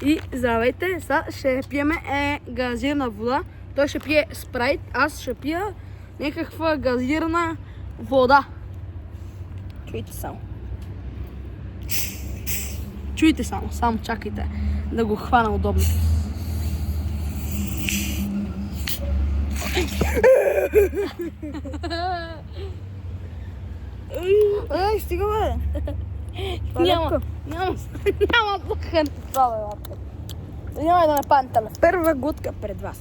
И здравейте, сега ще пиеме газирана вода. Той ще пие спрайт, аз ще пия някаква газирана вода. Чуйте само. Чуйте само чакайте да го хвана удобно. Ей, стига бе! Няма плахан това, бе, бабка. Няма да ме падне телефон. Първа глътка пред вас.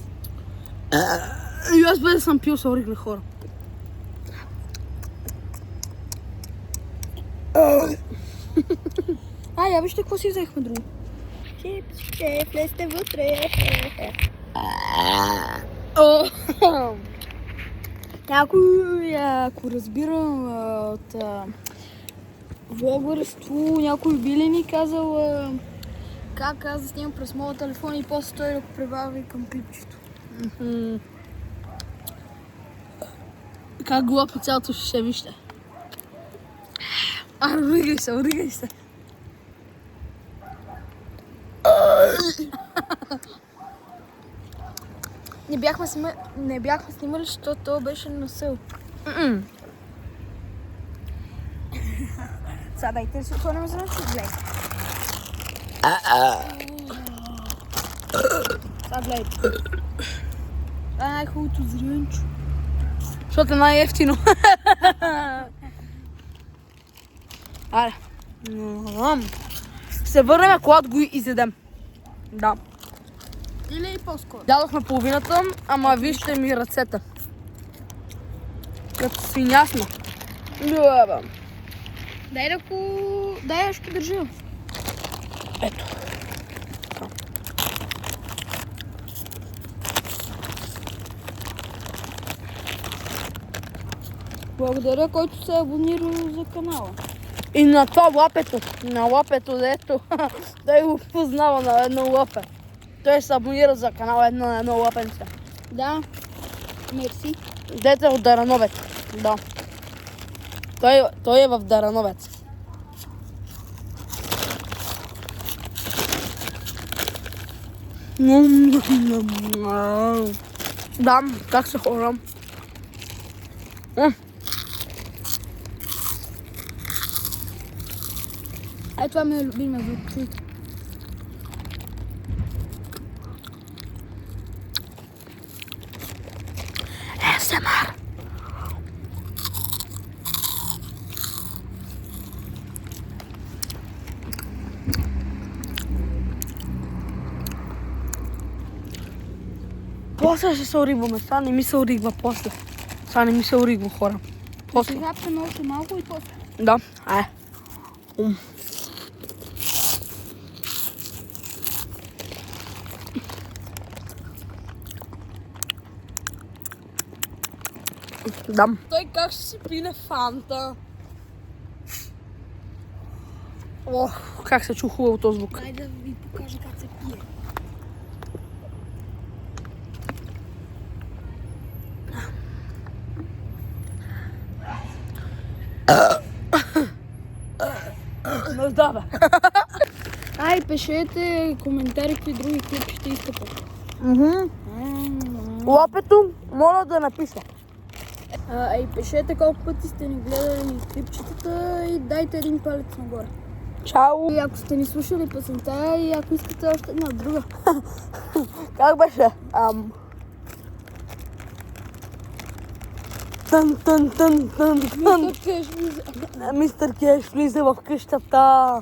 И аз бъде съм пил, се орих на хора. Я вижте какво си взехме друго. Чипсите, влезте вътре. Някой, ако разбирам от влогърство, някой би ли ми казал как аз да снимам през моя телефон и после той да го прибави към клипчето. Как глупо цялото ще вижте. Оригай се. Не бяхме снимали, защото то беше носил. Сега дайте се отворим за нещо, гледай. Сега гледайте. Това е най-хубавото зрънчо. Защото е най-ефтино. Аре. Се върнем, когато го изедем. Да. Или и по-скоро. Дадохме половината, ама вижте ми ръцете. Като свиня сме. Дай, ще държа. Ето. Благодаря, който се е абонирал за канала. И на това лапето. На лапето, дето. Той го познава на едно лапе. Той се абонира за канала на едно лапенце. Да. Мерси. Дете от Дарановец. Да. Той е в Дарановец. Да, как се хора. Това ми е любима звук. Чуйте. СМР. После ще се оригваме. Сега не ми се оригва после. Сега не ми се оригва, хора. После. Сега хапнем още малко и после. Да, Да. Той как ще си пине фанта? Ох, как се чу хубаво този звук. Дай да ви покажа как се пие. Да, бе. Пишете коментари, какви други клипчета искате. Лапето, моля да напиша. Пишете колко пъти сте ни гледали клипчетата и дайте един палец нагоре. Чао! И ако сте ни слушали песента и ако искате още една друга. Как беше? Тън. Мистер Кеш влиза в къщата.